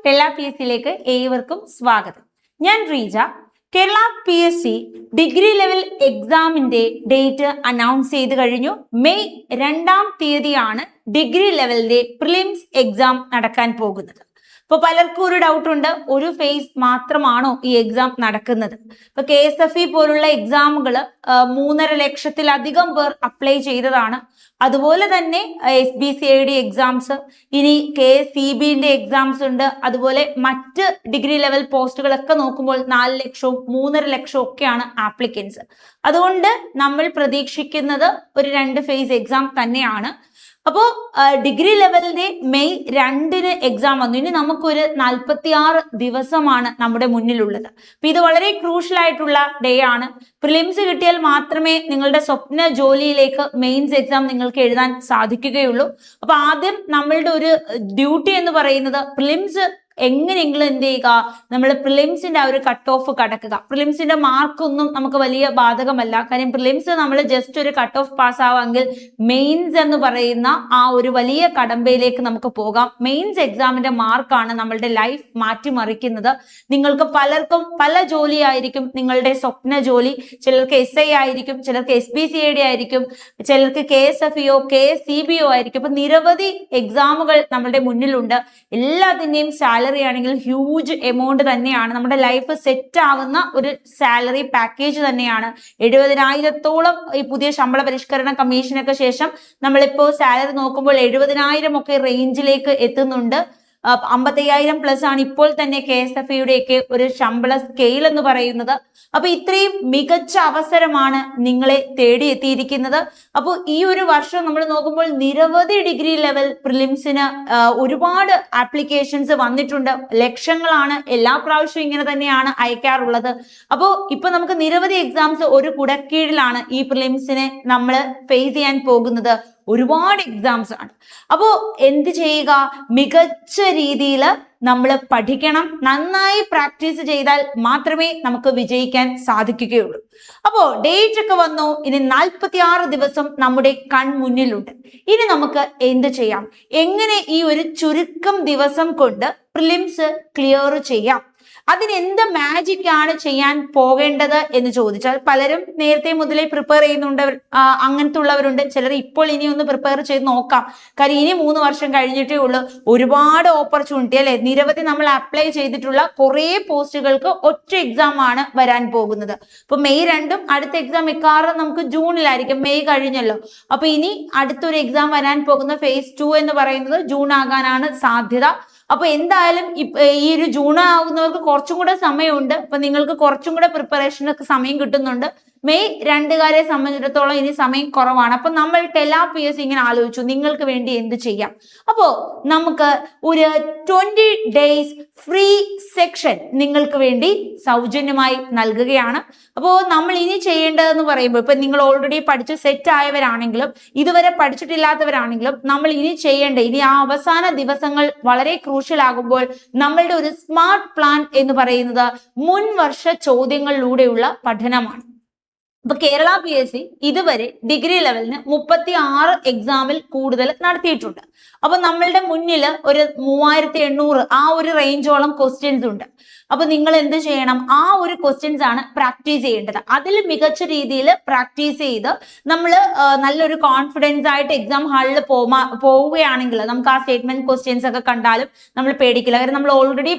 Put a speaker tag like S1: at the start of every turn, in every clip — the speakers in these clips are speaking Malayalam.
S1: കേരള PSC ഏവർക്കും സ്വാഗതം. ഞാൻ Reeja. Kerala PSC degree level എക്സാമിന്റെ ഡേറ്റ് അനൗൺസ് ചെയ്ത് കഴിഞ്ഞു. മെയ് 2-ാം തീയതിയാണ് ഡിഗ്രി ലെവലിന്റെ പ്രിലിംസ് എക്സാം നടക്കാൻ പോകുന്നത്. ഇപ്പൊ പലർക്കും ഒരു ഡൗട്ട് ഉണ്ട്, ഒരു ഫേസ് മാത്രമാണോ ഈ എക്സാം നടക്കുന്നത്? ഇപ്പൊ KSFE പോലുള്ള എക്സാമുകൾ 3.5 ലക്ഷത്തിലധികം പേർ അപ്ലൈ ചെയ്തതാണ്. അതുപോലെ തന്നെ SBCID എക്സാംസ്, ഇനി KSCBന്റെ എക്സാംസ് ഉണ്ട്. അതുപോലെ മറ്റ് ഡിഗ്രി ലെവൽ പോസ്റ്റുകളൊക്കെ നോക്കുമ്പോൾ 4 ലക്ഷവും 3.5 ലക്ഷവും ഒക്കെയാണ് ആപ്ലിക്കൻസ്. അതുകൊണ്ട് നമ്മൾ പ്രതീക്ഷിക്കുന്നത് ഒരു 2 ഫേസ് എക്സാം തന്നെയാണ്. അപ്പോൾ ഡിഗ്രി ലെവലിന്റെ മെയ് 2-ന് എക്സാം വന്നു. ഇനി നമുക്കൊരു 46 ദിവസമാണ് നമ്മുടെ മുന്നിലുള്ളത്. അപ്പൊ ഇത് വളരെ ക്രൂഷ്യൽ ആയിട്ടുള്ള ഡേ ആണ്. പ്രിലിംസ് കിട്ടിയാൽ മാത്രമേ നിങ്ങളുടെ സ്വപ്ന ജോലിയിലേക്ക് മെയിൻസ് എക്സാം നിങ്ങൾക്ക് എഴുതാൻ സാധിക്കുകയുള്ളൂ. അപ്പൊ ആദ്യം നമ്മളുടെ ഒരു ഡ്യൂട്ടി എന്ന് പറയുന്നത് പ്രിലിംസ് എങ്ങനെയെങ്കിലും എന്ത് ചെയ്യുക, നമ്മൾ പ്രിലിംസിന്റെ ആ ഒരു കട്ട് ഓഫ് കടക്കുക. പ്രിലിംസിന്റെ മാർക്കൊന്നും നമുക്ക് വലിയ ബാധകമല്ല. കാര്യം പ്രിലിംസ് നമ്മൾ ജസ്റ്റ് ഒരു കട്ട് ഓഫ് പാസ് ആവാമെങ്കിൽ മെയിൻസ് എന്ന് പറയുന്ന ആ ഒരു വലിയ കടമ്പയിലേക്ക് നമുക്ക് പോകാം. മെയിൻസ് എക്സാമിന്റെ മാർക്കാണ് നമ്മളുടെ ലൈഫ് മാറ്റിമറിക്കുന്നത്. നിങ്ങൾക്ക് പലർക്കും പല ജോലി ആയിരിക്കും നിങ്ങളുടെ സ്വപ്ന ജോലി. ചിലർക്ക് SI ആയിരിക്കും, ചിലർക്ക് SBCID ആയിരിക്കും, ചിലർക്ക് KSFEO KSCBO ആയിരിക്കും. അപ്പൊ നിരവധി എക്സാമുകൾ നമ്മുടെ മുന്നിലുണ്ട്. എല്ലാത്തിന്റെയും സാലറി ആണെങ്കിൽ ഹ്യൂജ് എമൗണ്ട് തന്നെയാണ്. നമ്മുടെ ലൈഫ് സെറ്റ് ആവുന്ന ഒരു സാലറി പാക്കേജ് തന്നെയാണ്. 70,000-ഓളം ഈ പുതിയ ശമ്പള പരിഷ്കരണ കമ്മീഷനൊക്കെ ശേഷം നമ്മളിപ്പോ സാലറി നോക്കുമ്പോൾ 70,000 ഒക്കെ റേഞ്ചിലേക്ക് എത്തുന്നുണ്ട്. 55,000 പ്ലസ് ആണ് ഇപ്പോൾ തന്നെ KSFEയുടെ ഒരു ശമ്പള സ്കെയിൽ എന്ന് പറയുന്നത്. അപ്പൊ ഇത്രയും മികച്ച അവസരമാണ് നിങ്ങളെ തേടിയെത്തിയിരിക്കുന്നത്. അപ്പോൾ ഈ ഒരു വർഷം നമ്മൾ നോക്കുമ്പോൾ നിരവധി ഡിഗ്രി ലെവൽ പ്രിലിംസിന് ഒരുപാട് ആപ്ലിക്കേഷൻസ് വന്നിട്ടുണ്ട്. ലക്ഷങ്ങളാണ് എല്ലാ പ്രാവശ്യവും ഇങ്ങനെ തന്നെയാണ് അയക്കാറുള്ളത്. അപ്പോൾ ഇപ്പൊ നമുക്ക് നിരവധി എക്സാംസ് ഒരു കുടക്കീഴിലാണ് ഈ പ്രിലിംസിനെ നമ്മൾ ഫേസ് ചെയ്യാൻ പോകുന്നത്. ഒരുപാട് എക്സാംസ് ആണ്. അപ്പോൾ എന്ത് ചെയ്യുക, മികച്ച രീതിയിൽ നമ്മൾ പഠിക്കണം. നന്നായി പ്രാക്ടീസ് ചെയ്താൽ മാത്രമേ നമുക്ക് വിജയിക്കാൻ സാധിക്കുകയുള്ളൂ. അപ്പോൾ ഡേറ്റ് ഒക്കെ വന്നു. ഇനി 46 ദിവസം നമ്മുടെ കൺമുന്നിലുണ്ട്. ഇനി നമുക്ക് എന്ത് ചെയ്യാം, എങ്ങനെ ഈ ഒരു ചുരുക്കം ദിവസം കൊണ്ട് പ്രിലിംസ് ക്ലിയർ ചെയ്യാം, അതിനെന്ത് മാജിക് ആണ് ചെയ്യാൻ പോകേണ്ടത് എന്ന് ചോദിച്ചാൽ, പലരും നേരത്തെ മുതലേ പ്രിപ്പയർ ചെയ്യുന്നുണ്ട്, അങ്ങനത്തെ ഉള്ളവരുണ്ട്. ചിലർ ഇപ്പോൾ ഇനി ഒന്ന് പ്രിപ്പയർ ചെയ്ത് നോക്കാം. കാര്യം ഇനി 3 വർഷം കഴിഞ്ഞിട്ടേ ഉള്ളൂ. ഒരുപാട് ഓപ്പർച്യൂണിറ്റി അല്ലെ, നിരവധി നമ്മൾ അപ്ലൈ ചെയ്തിട്ടുള്ള കുറെ പോസ്റ്റുകൾക്ക് ഒറ്റ എക്സാം ആണ് വരാൻ പോകുന്നത്. ഇപ്പൊ മെയ് 2-ഉം അടുത്ത എക്സാം മിക്കവാറും നമുക്ക് ജൂണിലായിരിക്കും. മെയ് കഴിഞ്ഞല്ലോ. അപ്പൊ ഇനി അടുത്തൊരു എക്സാം വരാൻ പോകുന്ന ഫേസ് 2 എന്ന് പറയുന്നത് ജൂൺ ആകാനാണ് സാധ്യത. അപ്പൊ എന്തായാലും ഈ ഒരു ജൂൺ ആവുന്നവർക്ക് കുറച്ചും കൂടെ സമയമുണ്ട്. അപ്പൊ നിങ്ങൾക്ക് കുറച്ചും കൂടെ പ്രിപ്പറേഷനൊക്കെ സമയം കിട്ടുന്നുണ്ട്. മെയ് 2-കാരെ സംബന്ധിച്ചിടത്തോളം ഇനി സമയം കുറവാണ്. അപ്പൊ നമ്മൾ കേരള PSC ഇങ്ങനെ ആലോചിച്ചു, നിങ്ങൾക്ക് വേണ്ടി എന്ത് ചെയ്യാം. അപ്പോ നമുക്ക് ഒരു 20 days ഫ്രീ സെക്ഷൻ നിങ്ങൾക്ക് വേണ്ടി സൗജന്യമായി നൽകുകയാണ്. അപ്പോൾ നമ്മൾ ഇനി ചെയ്യേണ്ടതെന്ന് പറയുമ്പോൾ, ഇപ്പൊ നിങ്ങൾ ഓൾറെഡി പഠിച്ച് സെറ്റ് ആയവരാണെങ്കിലും ഇതുവരെ പഠിച്ചിട്ടില്ലാത്തവരാണെങ്കിലും നമ്മൾ ഇനി ചെയ്യേണ്ട, ഇനി ആ അവസാന ദിവസങ്ങൾ വളരെ ക്രൂഷ്യൽ ആകുമ്പോൾ നമ്മളുടെ ഒരു സ്മാർട്ട് പ്ലാൻ എന്ന് പറയുന്നത് മുൻവർഷ ചോദ്യങ്ങളിലൂടെയുള്ള പഠനമാണ്. ഇപ്പൊ കേരള PSC ഇതുവരെ ഡിഗ്രി ലെവലിന് 36 എക്സാമിൽ കൂടുതൽ നടത്തിയിട്ടുണ്ട്. അപ്പൊ നമ്മളുടെ മുന്നിൽ ഒരു 3800 ആ ഒരു റേഞ്ചോളം ക്വസ്റ്റ്യൻസ് ഉണ്ട്. അപ്പൊ നിങ്ങൾ എന്ത് ചെയ്യണം, ആ ഒരു ക്വസ്റ്റ്യൻസ് ആണ് പ്രാക്ടീസ് ചെയ്യേണ്ടത്. അതിൽ മികച്ച രീതിയിൽ പ്രാക്ടീസ് ചെയ്ത് നമ്മൾ നല്ലൊരു കോൺഫിഡൻസ് ആയിട്ട് എക്സാം ഹാളിൽ പോവുകയാണെങ്കിൽ നമുക്ക് ആ സ്റ്റേറ്റ്മെന്റ് ക്വസ്റ്റ്യൻസ് ഒക്കെ കണ്ടാലും നമ്മൾ പേടിക്കില്ല. കാരണം നമ്മൾ ഓൾറെഡി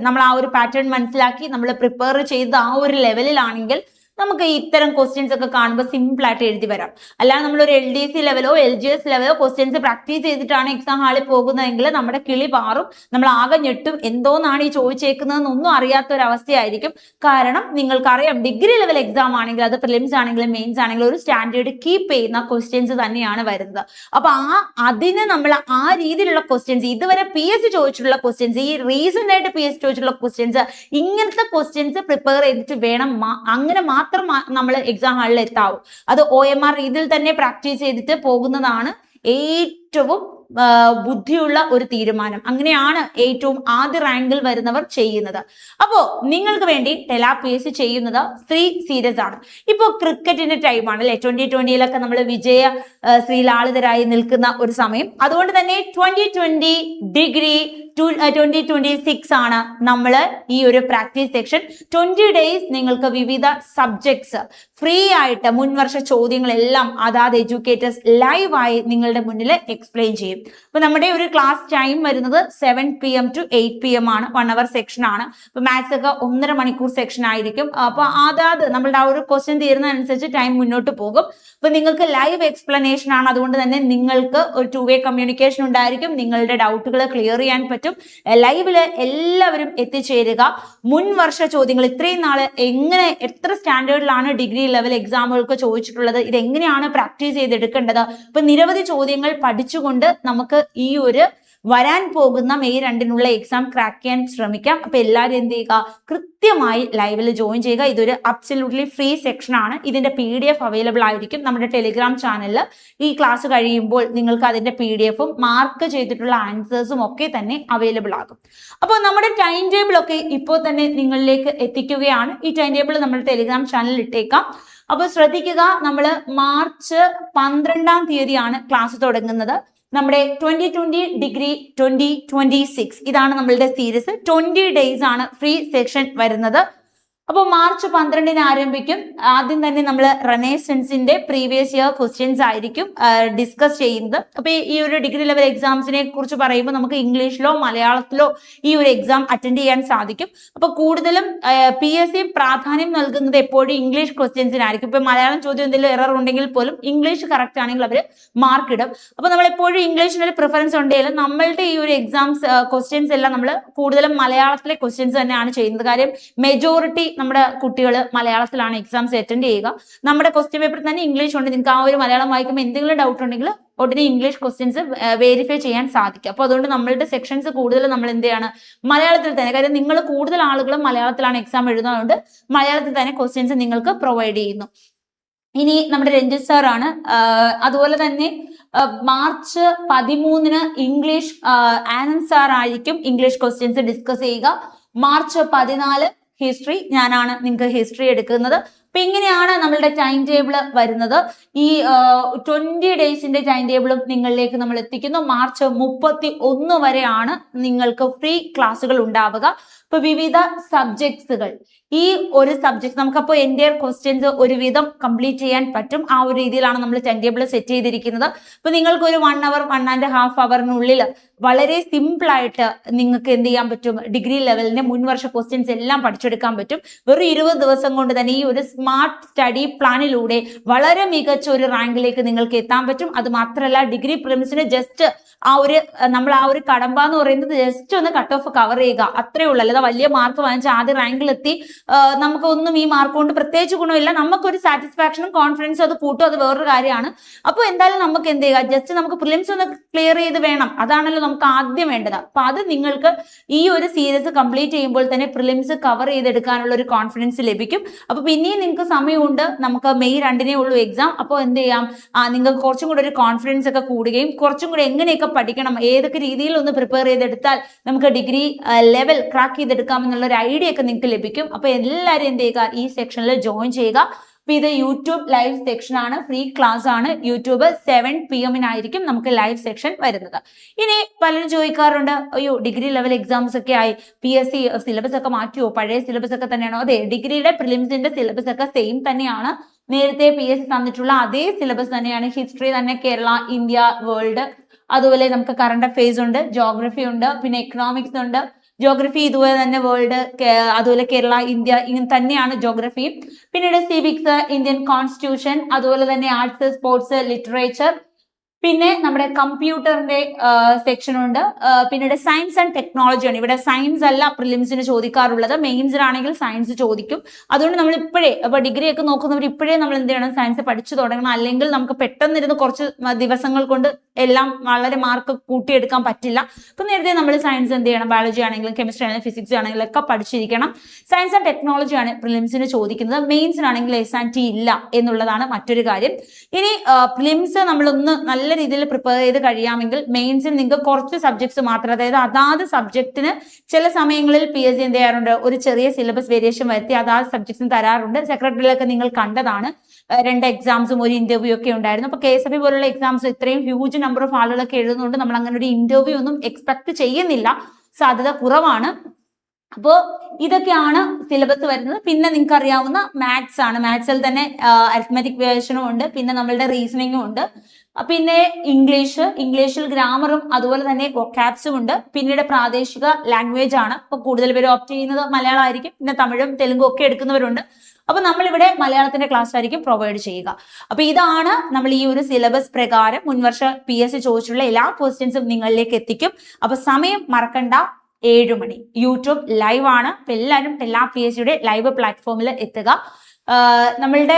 S1: നമ്മൾ ആ ഒരു പാറ്റേൺ മനസ്സിലാക്കി നമ്മൾ പ്രിപ്പയർ ചെയ്ത് ആ ഒരു ലെവലിലാണെങ്കിൽ നമുക്ക് ഇത്തരം ക്വസ്റ്റ്യൻസ് ഒക്കെ കാണുമ്പോൾ സിമ്പിൾ ആയിട്ട് എഴുതി വരാം. അല്ലാതെ നമ്മൾ ഒരു LDC ലെവലോ LGS ലെവലോ ക്വസ്റ്റ്യൻസ് പ്രാക്ടീസ് ചെയ്തിട്ടാണ് എക്സാം ഹാളിൽ പോകുന്നതെങ്കിൽ നമ്മുടെ കിളി പാറും, നമ്മൾ ആകെ ഞെട്ടും, എന്തോന്നാണ് ഈ ചോദിച്ചേക്കുന്നതെന്നൊന്നും അറിയാത്ത ഒരു അവസ്ഥയായിരിക്കും. കാരണം നിങ്ങൾക്കറിയാം, ഡിഗ്രി ലെവൽ എക്സാം ആണെങ്കിൽ അത് പ്രിലിംസ് ആണെങ്കിലും മെയിൻസ് ആണെങ്കിലും ഒരു സ്റ്റാൻഡേർഡ് കീപ്പ് ചെയ്യുന്ന ക്വസ്റ്റ്യൻസ് തന്നെയാണ് വരുന്നത്. അപ്പൊ അതിന് നമ്മൾ ആ രീതിയിലുള്ള ക്വസ്റ്റ്യൻസ്, ഇതുവരെ PSC ചോദിച്ചിട്ടുള്ള ക്വസ്റ്റ്യൻസ്, ഈ റീസെന്റ് ആയിട്ട് PSC ചോദിച്ചിട്ടുള്ള ക്വസ്റ്റ്യൻസ്, ഇങ്ങനത്തെ ക്വസ്റ്റ്യൻസ് പ്രിപ്പയർ ചെയ്തിട്ട് വേണം, അങ്ങനെ മാത്രം നമ്മൾ എക്സാം ഹാളിൽ എത്താവും. അത് OMR രീതിയിൽ തന്നെ പ്രാക്ടീസ് ചെയ്തിട്ട് പോകുന്നതാണ് ഏറ്റവും ബുദ്ധിയുള്ള ഒരു തീരുമാനം. അങ്ങനെയാണ് ഏറ്റവും ആദ്യ റാങ്കിൽ വരുന്നവർ ചെയ്യുന്നത്. അപ്പോ നിങ്ങൾക്ക് വേണ്ടി TELA-PSC ചെയ്യുന്നത് 3 സീരീസ് ആണ്. ഇപ്പോ ക്രിക്കറ്റിന്റെ ടൈമാണ് അല്ലെ, 2020 നമ്മൾ വിജയ ശ്രീലാളിതരായി നിൽക്കുന്ന ഒരു സമയം. അതുകൊണ്ട് തന്നെ 2020 ഡിഗ്രി 2026 ആണ് നമ്മൾ ഈ ഒരു പ്രാക്ടീസ് സെക്ഷൻ. 20 ഡേയ്സ് നിങ്ങൾക്ക് വിവിധ സബ്ജക്ട്സ് ഫ്രീ ആയിട്ട് മുൻവർഷ ചോദ്യങ്ങളെല്ലാം അതാത് എഡ്യൂക്കേറ്റേഴ്സ് ലൈവായി നിങ്ങളുടെ മുന്നിൽ എക്സ്പ്ലെയിൻ ചെയ്യും. അപ്പൊ നമ്മുടെ ഒരു ക്ലാസ് ടൈം വരുന്നത് 7 PM to 8 PM ആണ്. 1 hour സെക്ഷൻ ആണ്. അപ്പൊ മാത്സ് ഒക്കെ 1.5 മണിക്കൂർ സെക്ഷൻ ആയിരിക്കും. അപ്പൊ അതാത് നമ്മളുടെ ആ ഒരു ക്വസ്റ്റ്യൻ തീരുന്നതനുസരിച്ച് ടൈം മുന്നോട്ട് പോകും. അപ്പൊ നിങ്ങൾക്ക് ലൈവ് എക്സ്പ്ലനേഷൻ ആണ്. അതുകൊണ്ട് തന്നെ നിങ്ങൾക്ക് ഒരു 2-way കമ്മ്യൂണിക്കേഷൻ ഉണ്ടായിരിക്കും. നിങ്ങളുടെ ഡൗട്ടുകൾ ക്ലിയർ ചെയ്യാൻ പറ്റും. ലൈവില് എല്ലാവരും എത്തിച്ചേരുക. മുൻവർഷ ചോദ്യങ്ങൾ ഇത്രയും നാള് എത്ര സ്റ്റാൻഡേർഡിലാണ് ഡിഗ്രി ലെവൽ എക്സാമുകൾക്ക് ചോദിച്ചിട്ടുള്ളത്, ഇതെങ്ങനെയാണ് പ്രാക്ടീസ് ചെയ്തെടുക്കേണ്ടത്, ഇപ്പൊ നിരവധി ചോദ്യങ്ങൾ പഠിച്ചുകൊണ്ട് നമുക്ക് ഈ ഒരു വരാൻ പോകുന്ന മെയ് 2-നുള്ള എക്സാം ക്രാക്ക് ചെയ്യാൻ ശ്രമിക്കാം. അപ്പൊ എല്ലാവരും എന്ത് ചെയ്യുക, കൃത്യമായി ലൈവിൽ ജോയിൻ ചെയ്യുക. ഇതൊരു അബ്സല്യൂട്ട്ലി ഫ്രീ സെക്ഷൻ ആണ്. ഇതിന്റെ PDF അവൈലബിൾ ആയിരിക്കും നമ്മുടെ ടെലിഗ്രാം ചാനലിൽ. ഈ ക്ലാസ് കഴിയുമ്പോൾ നിങ്ങൾക്ക് അതിന്റെ PDF-ഉം മാർക്ക് ചെയ്തിട്ടുള്ള ആൻസേഴ്സും ഒക്കെ തന്നെ അവൈലബിൾ ആകും. അപ്പോൾ നമ്മുടെ ടൈം ടേബിൾ ഒക്കെ ഇപ്പോൾ തന്നെ നിങ്ങളിലേക്ക് എത്തിക്കുകയാണ്. ഈ ടൈം ടേബിൾ നമ്മൾ ടെലിഗ്രാം ചാനലിൽ ഇട്ടേക്കാം. അപ്പോൾ ശ്രദ്ധിക്കുക, നമ്മൾ മാർച്ച് 12-ാം തീയതിയാണ് ക്ലാസ് തുടങ്ങുന്നത്. നമ്മുടെ 2020 ഡിഗ്രി 2026 ഇതാണ് നമ്മളുടെ സീരീസ്. 20 ഡേയ്സ് ആണ് ഫ്രീ സെക്ഷൻ വരുന്നത്. അപ്പോൾ മാർച്ച് 12-ന് ആരംഭിക്കും. ആദ്യം തന്നെ നമ്മൾ റെനേസൻസിന്റെ പ്രീവിയസ് ഇയർ ക്വസ്റ്റ്യൻസ് ആയിരിക്കും ഡിസ്കസ് ചെയ്യുന്നത്. അപ്പൊ ഈ ഒരു ഡിഗ്രി ലെവൽ എക്സാംസിനെ കുറിച്ച് പറയുമ്പോൾ നമുക്ക് ഇംഗ്ലീഷിലോ മലയാളത്തിലോ ഈ ഒരു എക്സാം അറ്റൻഡ് ചെയ്യാൻ സാധിക്കും. അപ്പൊ കൂടുതലും PSC പ്രാധാന്യം നൽകുന്നത് എപ്പോഴും ഇംഗ്ലീഷ് ക്വസ്റ്റ്യൻസിനായിരിക്കും. ഇപ്പൊ മലയാളം ചോദ്യം എന്തെങ്കിലും എറർ ഉണ്ടെങ്കിൽ പോലും ഇംഗ്ലീഷ് കറക്റ്റ് ആണെങ്കിൽ അവർ മാർക്ക് ഇടും. അപ്പൊ നമ്മൾ എപ്പോഴും ഇംഗ്ലീഷിനൊരു പ്രിഫറൻസ് ഉണ്ടെങ്കിലും നമ്മളുടെ ഈ ഒരു എക്സാംസ് ക്വസ്റ്റ്യൻസ് എല്ലാം നമ്മൾ കൂടുതലും മലയാളത്തിലെ ക്വസ്റ്റ്യൻസ് തന്നെയാണ് ചെയ്യുന്നത്. കാര്യം മെജോറിറ്റി നമ്മുടെ കുട്ടികൾ മലയാളത്തിലാണ് എക്സാംസ് അറ്റൻഡ് ചെയ്യുക. നമ്മുടെ ക്വസ്റ്റ്യൻ പേപ്പറിൽ തന്നെ ഇംഗ്ലീഷ് ഉണ്ട്. നിങ്ങൾക്ക് ആ ഒരു മലയാളം വായിക്കുമ്പോൾ എന്തെങ്കിലും ഡൗട്ട് ഉണ്ടെങ്കിൽ ഉടനെ ഇംഗ്ലീഷ് ക്വസ്റ്റ്യൻസ് വെരിഫൈ ചെയ്യാൻ സാധിക്കും. അപ്പോൾ അതുകൊണ്ട് നമ്മളുടെ സെക്ഷൻസ് കൂടുതൽ നമ്മൾ എന്ത് ചെയ്യാണ്, മലയാളത്തിൽ തന്നെ. കാര്യം നിങ്ങൾ കൂടുതൽ ആളുകളും മലയാളത്തിലാണ് എക്സാം എഴുതുന്നതുകൊണ്ട് മലയാളത്തിൽ തന്നെ ക്വസ്റ്റ്യൻസ് നിങ്ങൾക്ക് പ്രൊവൈഡ് ചെയ്യുന്നു. ഇനി നമ്മുടെ രഞ്ജിത്ത് സാർ ആണ്. അതുപോലെ തന്നെ മാർച്ച് 13-ന് ഇംഗ്ലീഷ് ആനന്ദ് സാർ ആയിരിക്കും ഇംഗ്ലീഷ് ക്വസ്റ്റ്യൻസ് ഡിസ്കസ് ചെയ്യുക. മാർച്ച് 14 ഹിസ്റ്ററി, ഞാനാണ് നിങ്ങൾക്ക് ഹിസ്റ്ററി എടുക്കുന്നത്. അപ്പൊ ഇങ്ങനെയാണ് നമ്മളുടെ ടൈം ടേബിൾ വരുന്നത്. ഈ 20 ഡേയ്സിന്റെ ടൈം ടേബിളും നിങ്ങളിലേക്ക് നമ്മൾ എത്തിക്കുന്നു. മാർച്ച് 31 വരെയാണ് നിങ്ങൾക്ക് ഫ്രീ ക്ലാസ്സുകൾ ഉണ്ടാവുക. ഇപ്പൊ വിവിധ സബ്ജക്ട്സുകൾ, ഈ ഒരു സബ്ജക്ട് നമുക്കപ്പോൾ എൻ്റയർ ക്വസ്റ്റ്യൻസ് ഒരുവിധം കംപ്ലീറ്റ് ചെയ്യാൻ പറ്റും. ആ ഒരു രീതിയിലാണ് നമ്മൾ ടൈം ടേബിൾ സെറ്റ് ചെയ്തിരിക്കുന്നത്. ഇപ്പൊ നിങ്ങൾക്ക് ഒരു 1 hour 1.5 hourനുള്ളിൽ വളരെ സിമ്പിൾ ആയിട്ട് നിങ്ങൾക്ക് എന്ത് ചെയ്യാൻ പറ്റും, ഡിഗ്രി ലെവലിന്റെ മുൻവർഷ ക്വസ്റ്റ്യൻസ് എല്ലാം പഠിച്ചെടുക്കാൻ പറ്റും. വെറും 20 ദിവസം കൊണ്ട് തന്നെ ഈ ഒരു സ്മാർട്ട് സ്റ്റഡി പ്ലാനിലൂടെ വളരെ മികച്ച ഒരു റാങ്കിലേക്ക് നിങ്ങൾക്ക് എത്താൻ പറ്റും. അത് മാത്രമല്ല ഡിഗ്രി പ്രിലിംസിന് ജസ്റ്റ് ആ ഒരു കടമ്പ എന്ന് പറയുന്നത് ജസ്റ്റ് ഒന്ന് കട്ട് ഓഫ് കവർ ചെയ്യുക, അത്രേ ഉള്ളൂ. അല്ലാതെ വലിയ മാർക്ക് വാങ്ങിച്ച് ആദ്യ റാങ്കിലെത്തി നമുക്കൊന്നും ഈ മാർക്ക് കൊണ്ട് പ്രത്യേകിച്ച് ഗുണമില്ല. നമുക്കൊരു സാറ്റിസ്ഫാക്ഷനും കോൺഫിഡൻസും അത് കൂട്ടും, അത് വേറൊരു കാര്യമാണ്. അപ്പോൾ എന്തായാലും നമുക്ക് എന്ത് ചെയ്യുക, ജസ്റ്റ് നമുക്ക് പ്രിലിംസ് ഒന്ന് ക്ലിയർ ചെയ്ത് വേണം, അതാണല്ലോ നമുക്ക് ആദ്യം വേണ്ടത്. അപ്പൊ അത് നിങ്ങൾക്ക് ഈ ഒരു സീരീസ് കംപ്ലീറ്റ് ചെയ്യുമ്പോൾ തന്നെ പ്രിലിംസ് കവർ ചെയ്തെടുക്കാനുള്ള ഒരു കോൺഫിഡൻസ് ലഭിക്കും. അപ്പൊ പിന്നെയും നിങ്ങൾക്ക് സമയമുണ്ട്, നമുക്ക് മെയ് 2-നേ ഉള്ളൂ എക്സാം. അപ്പോൾ എന്ത് ചെയ്യാം, നിങ്ങൾക്ക് കുറച്ചും കൂടെ ഒരു കോൺഫിഡൻസ് ഒക്കെ കൂടുകയും കുറച്ചും കൂടെ എങ്ങനെയൊക്കെ പഠിക്കണം, ഏതൊക്കെ രീതിയിൽ ഒന്ന് പ്രിപ്പയർ ചെയ്തെടുത്താൽ നമുക്ക് ഡിഗ്രി ലെവൽ ക്രാക്ക് ചെയ്തെടുക്കാം എന്നുള്ള ഒരു ഐഡിയ ഒക്കെ നിങ്ങൾക്ക് ലഭിക്കും. അപ്പൊ എല്ലാവരും എന്ത് ചെയ്യുക, ഈ സെക്ഷനിൽ ജോയിൻ ചെയ്യുക. അപ്പൊ ഇത് യൂട്യൂബ് ലൈവ് സെക്ഷൻ ആണ്, ഫ്രീ ക്ലാസ് ആണ്. യൂട്യൂബ് 7 PM-നായിരിക്കും നമുക്ക് ലൈവ് സെക്ഷൻ വരുന്നത്. ഇനി പലരും ചോദിക്കാറുണ്ട്, അയ്യോ ഡിഗ്രി ലെവൽ എക്സാംസ് ഒക്കെ ആയി, PSC സിലബസ് ഒക്കെ മാറ്റിയോ, പഴയ സിലബസ് ഒക്കെ തന്നെയാണോ? അതെ, ഡിഗ്രിയുടെ പ്രിലിംസിന്റെ സിലബസ് ഒക്കെ സെയിം തന്നെയാണ്. നേരത്തെ PSC തന്നിട്ടുള്ള അതേ സിലബസ് തന്നെയാണ്. ഹിസ്റ്ററി തന്നെ കേരള, ഇന്ത്യ, വേൾഡ്, അതുപോലെ നമുക്ക് കറണ്ട് അഫയേഴ്സ് ഉണ്ട്, ജോഗ്രഫി ഉണ്ട്, പിന്നെ എക്കണോമിക്സ് ഉണ്ട്. ജോഗ്രഫി ഇതുപോലെ തന്നെ വേൾഡ്, അതുപോലെ കേരള, ഇന്ത്യ, ഇങ്ങനെ തന്നെയാണ് ജോഗ്രഫിയും. പിന്നീട് സിവിക്സ്, ഇന്ത്യൻ കോൺസ്റ്റിറ്റ്യൂഷൻ, അതുപോലെ തന്നെ ആർട്സ്, സ്പോർട്സ്, ലിറ്ററേച്ചർ, പിന്നെ നമ്മുടെ കമ്പ്യൂട്ടറിന്റെ സെക്ഷൻ ഉണ്ട്. പിന്നീട് സയൻസ് ആൻഡ് ടെക്നോളജി ആണ്. ഇവിടെ സയൻസ് അല്ല പ്രിലിംസിന് ചോദിക്കാറുള്ളത്, മെയിൻസിനാണെങ്കിൽ സയൻസ് ചോദിക്കും. അതുകൊണ്ട് നമ്മൾ ഇപ്പോഴേ, അപ്പൊ ഡിഗ്രി ഒക്കെ നോക്കുന്നവർ ഇപ്പോഴേ നമ്മൾ എന്ത് ചെയ്യണം, സയൻസ് പഠിച്ചു തുടങ്ങണം. അല്ലെങ്കിൽ നമുക്ക് പെട്ടെന്നിരുന്ന് കുറച്ച് ദിവസങ്ങൾ കൊണ്ട് എല്ലാം വളരെ മാർക്ക് കൂട്ടിയെടുക്കാൻ പറ്റില്ല. അപ്പൊ നേരത്തെ നമ്മൾ സയൻസ് എന്ത് ചെയ്യണം, ബയോളജി ആണെങ്കിലും കെമിസ്ട്രി ആണെങ്കിലും ഫിസിക്സ് ആണെങ്കിലും ഒക്കെ പഠിച്ചിരിക്കണം. സയൻസ് ആൻഡ് ടെക്നോളജി ആണ് പ്രിലിംസിന് ചോദിക്കുന്നത്. മെയിൻസിനാണെങ്കിൽ S&T ഇല്ല എന്നുള്ളതാണ് മറ്റൊരു കാര്യം. ഇനി പ്രിലിംസ് നമ്മളൊന്ന് നല്ല നല്ല രീതിയിൽ പ്രിപ്പയർ ചെയ്ത് കഴിയാമെങ്കിൽ മെയിൻസിൽ നിങ്ങൾക്ക് കുറച്ച് സബ്ജക്ട്സ് മാത്രം, അതായത് അതാത് സബ്ജക്റ്റിന് ചില സമയങ്ങളിൽ PSC എന്ത് ചെയ്യാറുണ്ട്, ഒരു ചെറിയ സിലബസ് വേരിയേഷൻ വരുത്തി അതാത് സബ്ജക്ട്സിന് തരാറുണ്ട്. സെക്രട്ടറിയിലൊക്കെ നിങ്ങൾ കണ്ടതാണ്, 2 എക്സാംസും ഒരു ഇന്റർവ്യൂ ഒക്കെ ഉണ്ടായിരുന്നു. അപ്പൊ KSFB പോലുള്ള എക്സാംസ് ഇത്രയും ഹ്യൂജ് നമ്പർ ഓഫ് ആളുകളൊക്കെ എഴുതുന്നുണ്ട്, നമ്മൾ അങ്ങനെ ഒരു ഇന്റർവ്യൂ ഒന്നും എക്സ്പെക്ട് ചെയ്യുന്നില്ല, സാധ്യത കുറവാണ്. അപ്പോൾ ഇതൊക്കെയാണ് സിലബസ് വരുന്നത്. പിന്നെ നിങ്ങൾക്ക് അറിയാവുന്ന മാത്സ് ആണ്. മാത്സിൽ തന്നെ അരിത്മെറ്റിക് വേർഷനും ഉണ്ട്, പിന്നെ നമ്മളുടെ റീസണിങ്ങും ഉണ്ട്, പിന്നെ ഇംഗ്ലീഷിൽ ഗ്രാമറും അതുപോലെ തന്നെ വൊക്കാബ്സും ഉണ്ട്. പിന്നീട് പ്രാദേശിക ലാംഗ്വേജ് ആണ്. അപ്പൊ കൂടുതൽ പേര് ഓപ്റ്റ് ചെയ്യുന്നത് മലയാളം ആയിരിക്കും, പിന്നെ തമിഴും തെലുങ്കും ഒക്കെ എടുക്കുന്നവരുണ്ട്. അപ്പൊ നമ്മളിവിടെ മലയാളത്തിന്റെ ക്ലാസ് ആയിരിക്കും പ്രൊവൈഡ് ചെയ്യുക. അപ്പൊ ഇതാണ് നമ്മൾ ഈ ഒരു സിലബസ് പ്രകാരം മുൻവർഷ PSC ചോദിച്ചിട്ടുള്ള എല്ലാ ക്വസ്റ്റ്യൻസും നിങ്ങളിലേക്ക് എത്തിക്കും. അപ്പൊ സമയം മറക്കണ്ട, 7 മണി യൂട്യൂബ് ലൈവ് ആണ്. അപ്പൊ എല്ലാവരും എല്ലാ PSCയുടെ ലൈവ് പ്ലാറ്റ്ഫോമിൽ എത്തുക. നമ്മളുടെ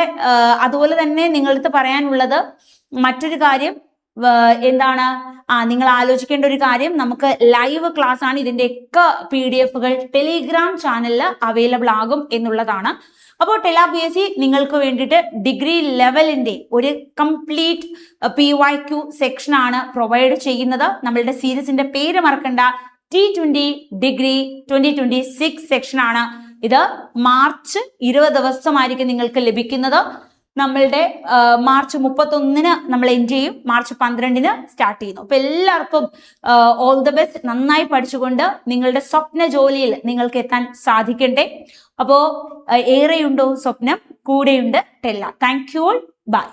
S1: അതുപോലെ തന്നെ നിങ്ങളടുത്ത് പറയാനുള്ളത് മറ്റൊരു കാര്യം എന്താണ്, നിങ്ങൾ ആലോചിക്കേണ്ട ഒരു കാര്യം, നമുക്ക് ലൈവ് ക്ലാസ് ആണ്, ഇതിന്റെയൊക്കെ PDF-കൾ ടെലിഗ്രാം ചാനലിൽ അവൈലബിൾ ആകും എന്നുള്ളതാണ്. അപ്പോൾ ടെല PSC നിങ്ങൾക്ക് വേണ്ടിയിട്ട് ഡിഗ്രി ലെവലിന്റെ ഒരു കംപ്ലീറ്റ് PYQ സെക്ഷൻ ആണ് പ്രൊവൈഡ് ചെയ്യുന്നത്. നമ്മളുടെ സീരീസിന്റെ പേര് മറക്കണ്ട, T20 ഡിഗ്രി 2026 സെക്ഷൻ ആണ്. ഇത് മാർച്ച് 20 ദിവസമായിരിക്കും നിങ്ങൾക്ക് ലഭിക്കുന്നത്. നമ്മളുടെ മാർച്ച് 31 നമ്മൾ എൻഡ് ചെയ്യും, മാർച്ച് 12 സ്റ്റാർട്ട് ചെയ്യുന്നു. അപ്പൊ എല്ലാവർക്കും ഓൾ ദ ബെസ്റ്റ്. നന്നായി പഠിച്ചുകൊണ്ട് നിങ്ങളുടെ സ്വപ്ന ജോലിയിൽ നിങ്ങൾക്ക് എത്താൻ സാധിക്കട്ടെ. അപ്പോ ഏറെയുണ്ടോ സ്വപ്നം, കൂടെയുണ്ട് ടെല്ല. Thank you all, by.